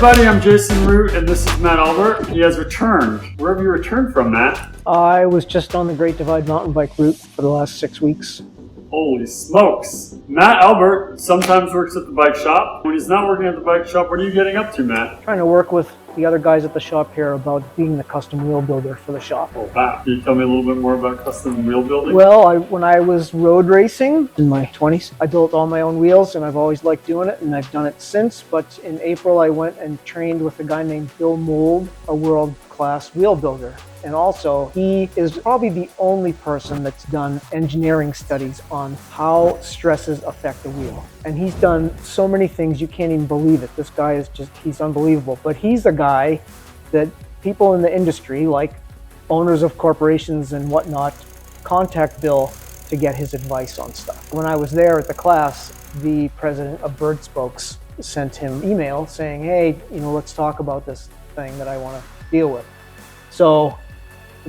everybody, I'm Jason Root, and this is Matt Albert. He has returned. Where have you returned from, Matt? I was just on the Great Divide mountain bike route for the last 6 weeks. Holy smokes. Matt Albert sometimes works at the bike shop. When he's not working at the bike shop, what are you getting up to, Matt? Trying to work with the other guys at the shop here about being the custom wheel builder for the shop. Oh, wow. Can you tell me a little bit more about custom wheel building? Well, when I was road racing in my 20s, I built all my own wheels, and I've always liked doing it, and I've done it since. But in April, I went and trained with a guy named Bill Mould, a world-class wheel builder. And also, he is probably the only person that's done engineering studies on how stresses affect the wheel. And he's done so many things, you can't even believe it. This guy is he's unbelievable. But he's a guy that people in the industry, like owners of corporations and whatnot, contact Bill to get his advice on stuff. When I was there at the class, the president of Bird Spokes sent him an email saying, hey, let's talk about this thing that I want to deal with. So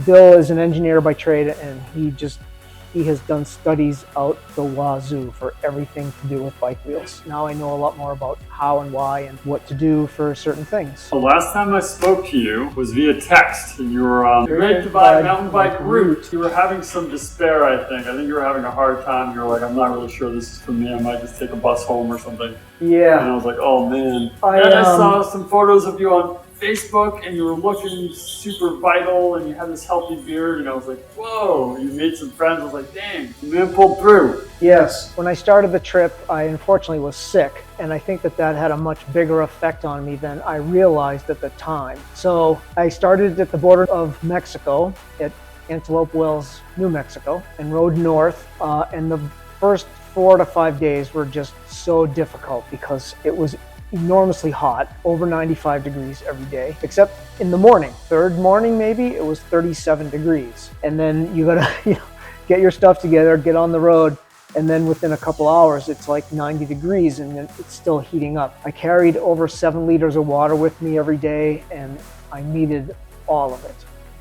Bill is an engineer by trade, and he has done studies out the wazoo for everything to do with bike wheels. Now I know a lot more about how and why and what to do for certain things. The last time I spoke to you was via text, and you were on the Great Divide mountain bike route. You were having some despair, I think. You were having a hard time. You were like, I'm not really sure this is for me. I might just take a bus home or something. Yeah. And I was like, oh man. I saw some photos of you on Facebook, and you were looking super vital, and you had this healthy beard, and I was like, whoa. You made some friends. I was like, dang, the man pulled through. Yes. When I started the trip, I unfortunately was sick, and I think that had a much bigger effect on me than I realized at the time. So I started at the border of Mexico at Antelope Wells, New Mexico, and rode north, and the first 4 to 5 days were just so difficult because it was enormously hot, over 95 degrees every day, except in the morning. Third morning, maybe, it was 37 degrees. And then you gotta get your stuff together, get on the road, and then within a couple hours, it's like 90 degrees and it's still heating up. I carried over 7 liters of water with me every day, and I needed all of it,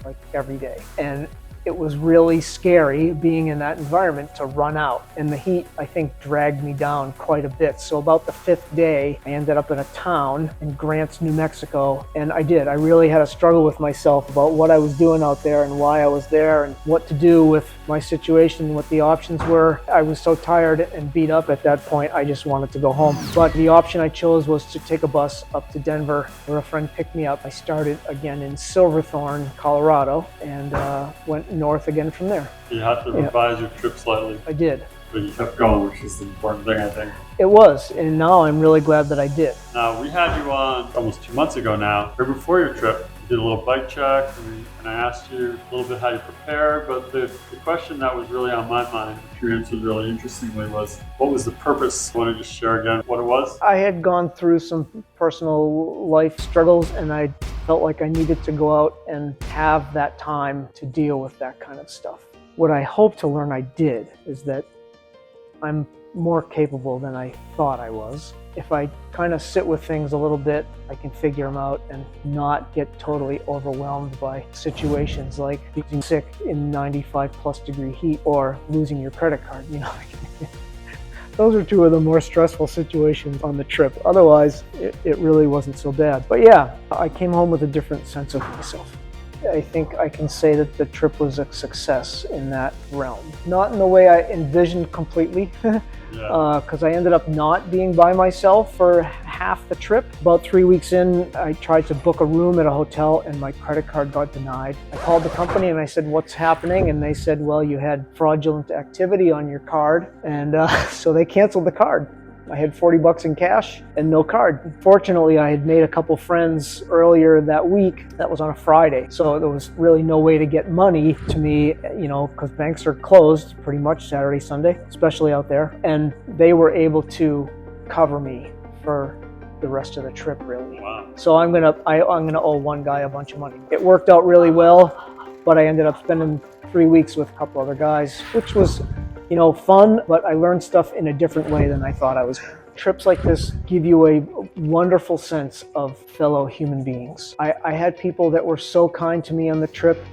like every day. And it was really scary being in that environment to run out. And the heat, I think, dragged me down quite a bit. So about the 5th day, I ended up in a town in Grants, New Mexico. And I really had a struggle with myself about what I was doing out there and why I was there and what to do with my situation, what the options were. I was so tired and beat up at that point, I just wanted to go home. But the option I chose was to take a bus up to Denver, where a friend picked me up. I started again in Silverthorne, Colorado, and went north again from there. You had to revise your trip slightly. I did. But you kept going, which is the important thing, I think. It was, and now I'm really glad that I did. Now, we had you on almost 2 months ago now, right before your trip. You did a little bike check, and I asked you a little bit how you prepared, but the question that was really on my mind, which you answered really interestingly, was what was the purpose? I want to just share again what it was? I had gone through some personal life struggles, and I felt like I needed to go out and have that time to deal with that kind of stuff. What I hope to learn I did is that I'm more capable than I thought I was. If I kind of sit with things a little bit, I can figure them out and not get totally overwhelmed by situations like being sick in 95 plus degree heat or losing your credit card. Those are 2 of the more stressful situations on the trip. Otherwise, it really wasn't so bad. But yeah, I came home with a different sense of myself. I think I can say that the trip was a success in that realm. Not in the way I envisioned completely, because I ended up not being by myself for half the trip. About 3 weeks in, I tried to book a room at a hotel and my credit card got denied. I called the company and I said, what's happening? And they said, well, you had fraudulent activity on your card. And so they canceled the card. I had $40 in cash and no card. Fortunately, I had made a couple friends earlier that week. That was on a Friday. So there was really no way to get money to me, because banks are closed pretty much Saturday, Sunday, especially out there. And they were able to cover me for the rest of the trip, really. Wow. So I'm gonna owe one guy a bunch of money. It worked out really well, but I ended up spending 3 weeks with a couple other guys, which was fun, but I learned stuff in a different way than I thought I was. Trips like this give you a wonderful sense of fellow human beings. I had people that were so kind to me on the trip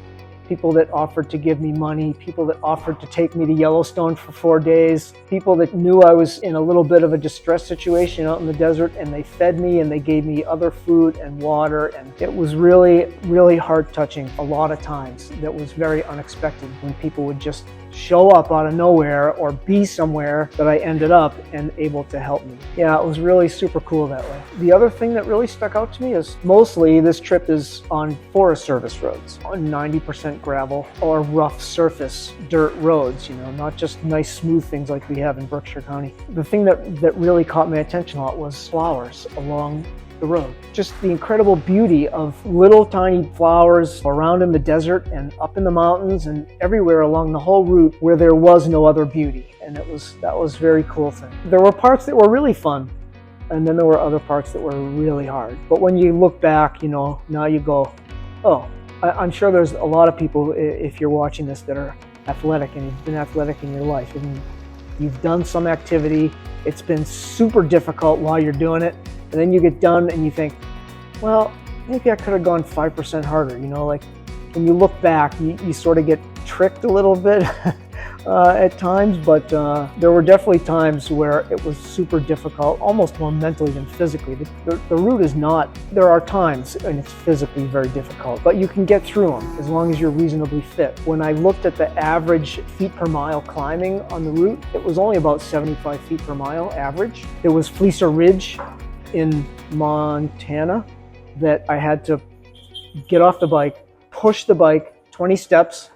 people that offered to give me money, people that offered to take me to Yellowstone for 4 days, people that knew I was in a little bit of a distress situation out in the desert, and they fed me and they gave me other food and water, and it was really, really heart-touching a lot of times. That was very unexpected when people would just show up out of nowhere or be somewhere that I ended up and able to help me. Yeah, it was really super cool that way. The other thing that really stuck out to me is mostly this trip is on Forest Service roads, on 90% gravel or rough surface dirt roads, not just nice smooth things like we have in Berkshire County. The thing that really caught my attention a lot was flowers along the road. Just the incredible beauty of little tiny flowers around in the desert and up in the mountains and everywhere along the whole route where there was no other beauty. And that was a very cool thing. There were parts that were really fun, and then there were other parts that were really hard. But when you look back, now you go, oh, I'm sure there's a lot of people, if you're watching this, that are athletic and you've been athletic in your life and you've done some activity. It's been super difficult while you're doing it. And then you get done and you think, well, maybe I could have gone 5% harder. Like when you look back, you sort of get tricked a little bit at times, but there were definitely times where it was super difficult, almost more mentally than physically. The route is not, there are times and it's physically very difficult, but you can get through them as long as you're reasonably fit. When I looked at the average feet per mile climbing on the route, it was only about 75 feet per mile average. There was Fleecer Ridge in Montana that I had to get off the bike, push the bike 20 steps,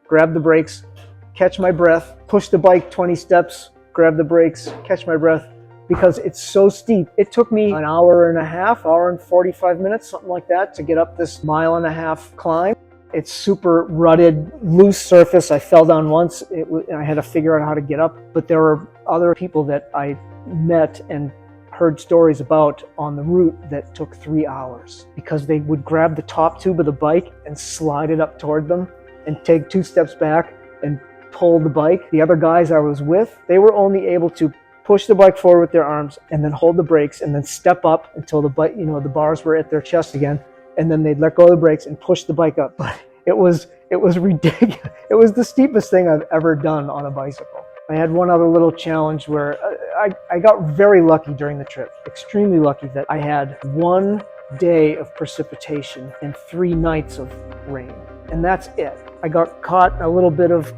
grab the brakes, catch my breath, push the bike 20 steps, grab the brakes, catch my breath, because it's so steep. It took me an hour and a half, hour and 45 minutes, something like that, to get up this 1.5 mile climb. It's super rutted, loose surface. I fell down once and I had to figure out how to get up, but there were other people that I met and heard stories about on the route that took 3 hours because they would grab the top tube of the bike and slide it up toward them and take 2 steps back and pull the bike. The other guys I was with, they were only able to push the bike forward with their arms and then hold the brakes and then step up until the bike, the bars were at their chest again, and then they'd let go of the brakes and push the bike up. But it was ridiculous. It was the steepest thing I've ever done on a bicycle. I had one other little challenge where I got very lucky during the trip, extremely lucky that I had 1 day of precipitation and 3 nights of rain, and that's it. I got caught a little bit of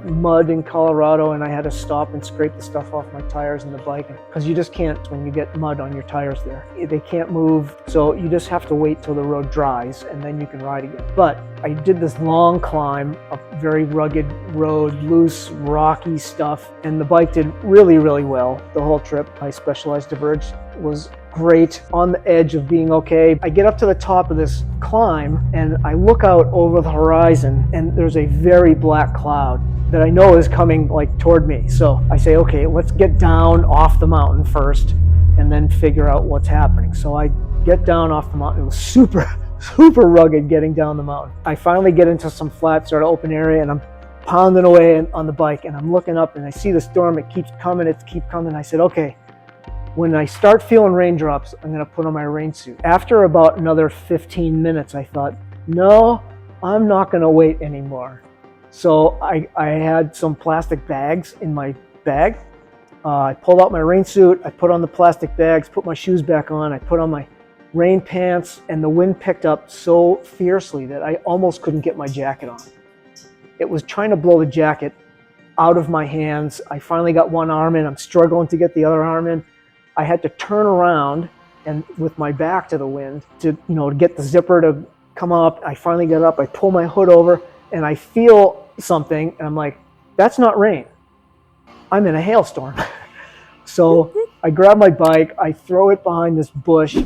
mud in Colorado and I had to stop and scrape the stuff off my tires and the bike because you just can't when you get mud on your tires there. They can't move, so you just have to wait till the road dries and then you can ride again. But I did this long climb, a very rugged road, loose, rocky stuff, and the bike did really, really well the whole trip. My Specialized Diverge was great, on the edge of being okay. I get up to the top of this climb and I look out over the horizon and there's a very black cloud that I know is coming toward me. So I say, okay, let's get down off the mountain first and then figure out what's happening. So I get down off the mountain. It was super rugged getting down the mountain. I finally get into some flat sort of open area and I'm pounding away on the bike and I'm looking up and I see the storm. It keeps coming. I said, okay, when I start feeling raindrops, I'm going to put on my rain suit. After about another 15 minutes, I thought, no, I'm not going to wait anymore. So I had some plastic bags in my bag. I pulled out my rain suit, I put on the plastic bags, put my shoes back on, I put on my rain pants, and the wind picked up so fiercely that I almost couldn't get my jacket on. It was trying to blow the jacket out of my hands. I finally got one arm in, I'm struggling to get the other arm in. I had to turn around and with my back to the wind to get the zipper to come up. I finally get up, I pull my hood over and I feel something and I'm like, that's not rain. I'm in a hailstorm. So I grab my bike, I throw it behind this bush.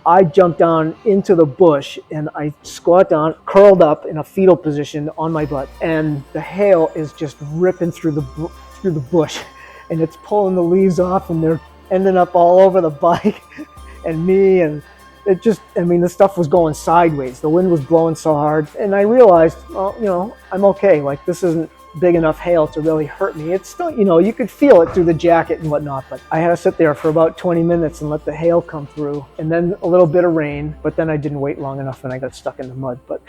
I jump down into the bush and I squat down, curled up in a fetal position on my butt. And the hail is just ripping through the bush and it's pulling the leaves off and they're ending up all over the bike and me, and the stuff was going sideways. The wind was blowing so hard, and I realized, well, I'm okay. This isn't big enough hail to really hurt me. It's still, you could feel it through the jacket and whatnot, but I had to sit there for about 20 minutes and let the hail come through, and then a little bit of rain, but then I didn't wait long enough and I got stuck in the mud. But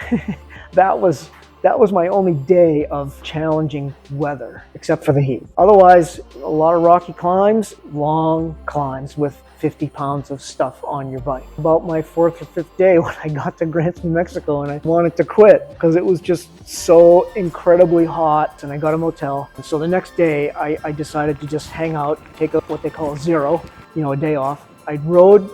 that was That was my only day of challenging weather, except for the heat. Otherwise, a lot of rocky climbs, long climbs with 50 pounds of stuff on your bike. About my 4th or 5th day when I got to Grants, New Mexico, and I wanted to quit because it was just so incredibly hot, and I got a motel. And so the next day I decided to just hang out, take what they call a zero, a day off. I rode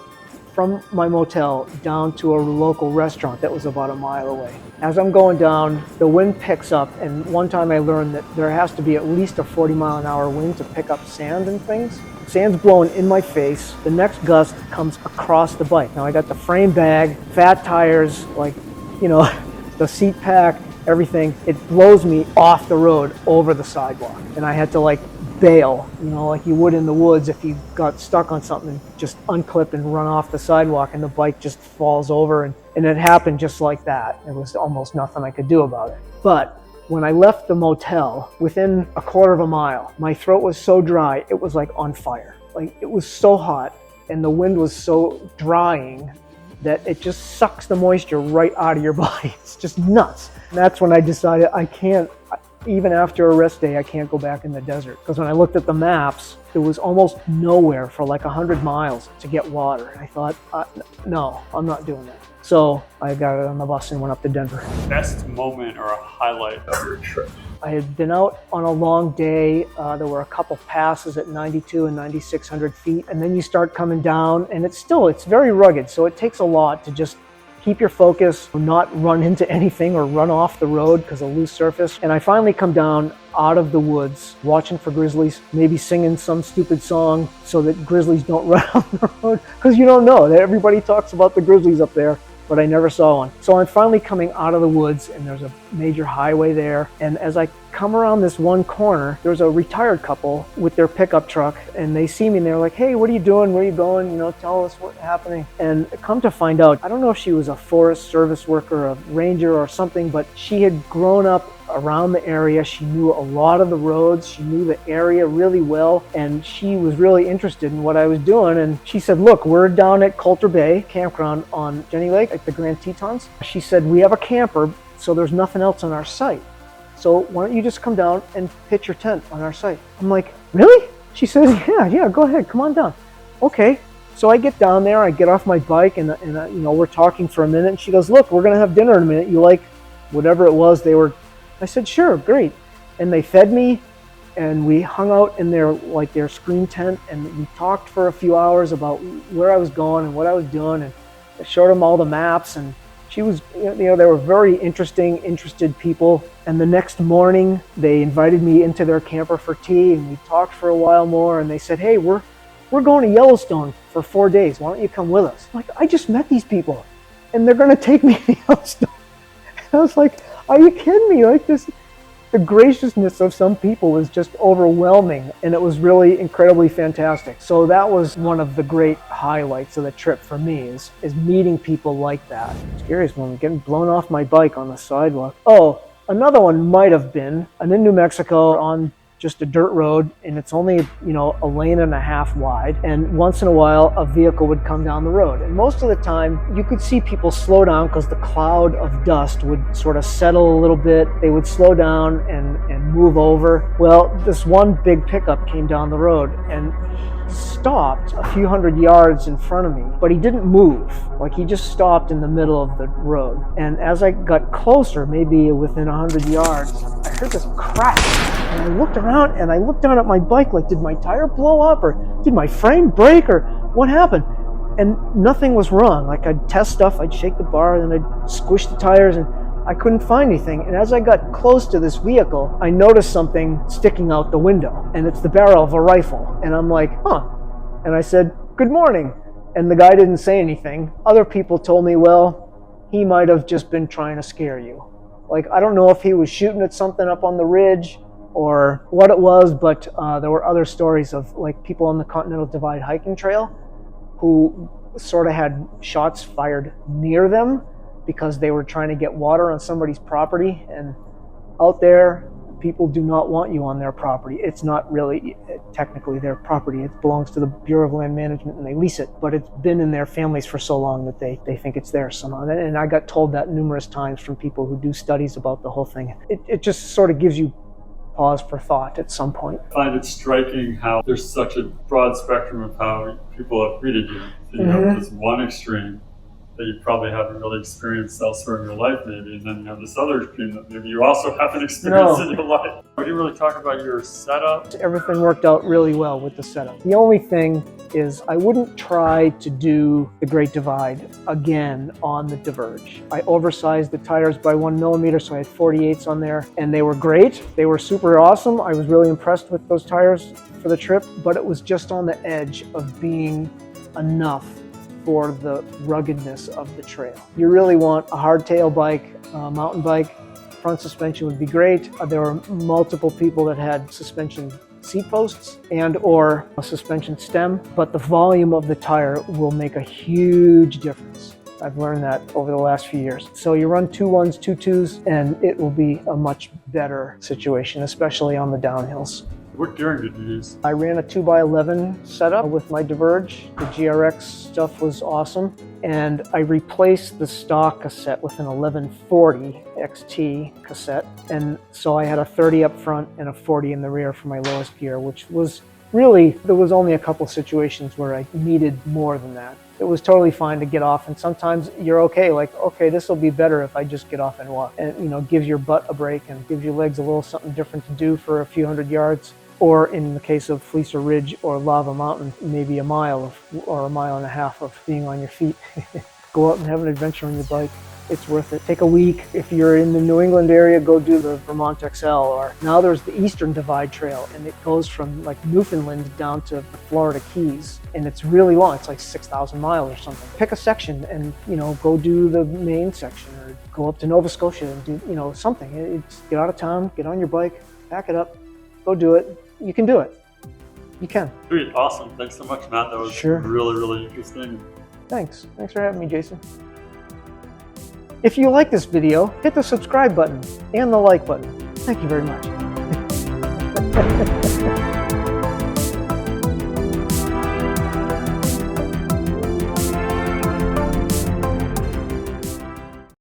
from my motel down to a local restaurant that was about a mile away. As I'm going down, the wind picks up, and one time I learned that there has to be at least a 40-mile-an-hour wind to pick up sand and things. Sand's blowing in my face. The next gust comes across the bike. Now I got the frame bag, fat tires, the seat pack, everything. It blows me off the road over the sidewalk, and I had to bail, like you would in the woods if you got stuck on something, just unclip and run off the sidewalk, and the bike just falls over, and it happened just like that. There was almost nothing I could do about it. But when I left the motel, within a quarter of a mile, my throat was so dry, it was like on fire. Like, it was so hot, and the wind was so drying that it just sucks the moisture right out of your body. It's just nuts. And that's when I decided even after a rest day, I can't go back in the desert. Because when I looked at the maps, there was almost nowhere for like 100 miles to get water. And I thought, no, I'm not doing that. So I got on the bus and went up to Denver. Best moment or a highlight of your trip? I had been out on a long day. There were a couple passes at 92 and 9,600 feet. And then you start coming down, and it's very rugged. So it takes a lot to just keep your focus, not run into anything or run off the road because of loose surface. And I finally come down out of the woods, watching for grizzlies, maybe singing some stupid song so that grizzlies don't run on the road, because you don't know. Everybody talks about the grizzlies up there, but I never saw one. So I'm finally coming out of the woods, and there's a major highway there. And as I come around this one corner, there's a retired couple with their pickup truck, and they see me and they're like, "Hey, what are you doing? Where are you going? Tell us what's happening." And come to find out, I don't know if she was a Forest Service worker, a ranger or something, but she had grown up around the area. She knew a lot of the roads. She knew the area really well, and she was really interested in what I was doing. And she said, "Look, we're down at Coulter Bay Campground on Jenny Lake at the Grand Tetons." She said, "We have a camper, so there's nothing else on our site. So why don't you just come down and pitch your tent on our site?" I'm like, "Really?" She says, yeah, go ahead, come on down. Okay. So I get down there, I get off my bike, and we're talking for a minute, and she goes, "Look, we're gonna have dinner in a minute. You like whatever it was they were?" I said, "Sure, great." And they fed me, and we hung out in their screen tent, and we talked for a few hours about where I was going and what I was doing, and I showed them all the maps, and she was, they were very interested people. And the next morning, they invited me into their camper for tea, and we talked for a while more, and they said, "Hey, we're going to Yellowstone for 4 days. Why don't you come with us?" I'm like, I just met these people, and they're going to take me to Yellowstone. And I was like, are you kidding me? Like, the graciousness of some people was just overwhelming, and it was really incredibly fantastic. So that was one of the great highlights of the trip for me, is meeting people like that. Scariest moment, getting blown off my bike on the sidewalk. Oh, another one might have been, I'm in New Mexico on just a dirt road, and it's only, a lane and a half wide. And once in a while, a vehicle would come down the road. And most of the time, you could see people slow down because the cloud of dust would sort of settle a little bit. They would slow down and move over. Well, this one big pickup came down the road and stopped a few hundred yards in front of me, but he didn't move. Like, he just stopped in the middle of the road. And as I got closer, maybe within 100 yards, I heard this crack. And I looked around and I looked down at my bike, like, did my tire blow up, or did my frame break, or what happened? And nothing was wrong. Like, I'd test stuff, I'd shake the bar, and then I'd squish the tires, and I couldn't find anything. And as I got close to this vehicle, I noticed something sticking out the window, and it's the barrel of a rifle. And I'm like, huh. And I said, "Good morning." And the guy didn't say anything. Other people told me, well, he might have just been trying to scare you. Like, I don't know if he was shooting at something up on the ridge or what it was, but there were other stories of, like, people on the Continental Divide hiking trail who sort of had shots fired near them because they were trying to get water on somebody's property. And out there, People do not want you on their property. It's not really technically their property. It belongs to the Bureau of Land Management and they lease it, but it's been in their families for so long that they think it's theirs somehow. And I got told that numerous times from people who do studies about the whole thing. It just sort of gives you pause for thought at some point. I find it striking how there's such a broad spectrum of how people have treated you. So you have this one extreme that you probably haven't really experienced elsewhere in your life maybe, and then you have this other extreme that maybe you also haven't experienced in your life. We didn't really talk about your setup. Everything worked out really well with the setup. The only thing is I wouldn't try to do the Great Divide again on the Diverge. I oversized the tires by 1 millimeter, so I had 48s on there, and they were great. They were super awesome. I was really impressed with those tires for the trip, but it was just on the edge of being enough for the ruggedness of the trail. You really want a hardtail bike, a mountain bike. Front suspension would be great. There were multiple people that had suspension seat posts and or a suspension stem, but the volume of the tire will make a huge difference. I've learned that over the last few years. So you run 2 1s, 2 2s, and it will be a much better situation, especially on the downhills. What gearing did you use? I ran a 2x11 setup with my Diverge. The GRX stuff was awesome. And I replaced the stock cassette with an 1140 XT cassette. And so I had a 30 up front and a 40 in the rear for my lowest gear, which was really, there was only a couple situations where I needed more than that. It was totally fine to get off, and sometimes you're okay, like, okay, this will be better if I just get off and walk. And, you know, gives your butt a break and gives your legs a little something different to do for a few hundred yards. Or in the case of Fleecer Ridge or Lava Mountain, maybe a mile or a mile and a half of being on your feet. Go out and have an adventure on your bike. It's worth it. Take a week. If you're in the New England area, go do the Vermont XL. Or now there's the Eastern Divide Trail, and it goes from like Newfoundland down to the Florida Keys. And it's really long. It's like 6,000 miles or something. Pick a section and, you know, go do the main section or go up to Nova Scotia and do, you know, something. It's get out of town, get on your bike, pack it up, go do it. You can do it. You can. Sweet, awesome. Thanks so much, Matt. That was really, really interesting. Thanks. Thanks for having me, Jason. If you like this video, hit the subscribe button and the like button. Thank you very much.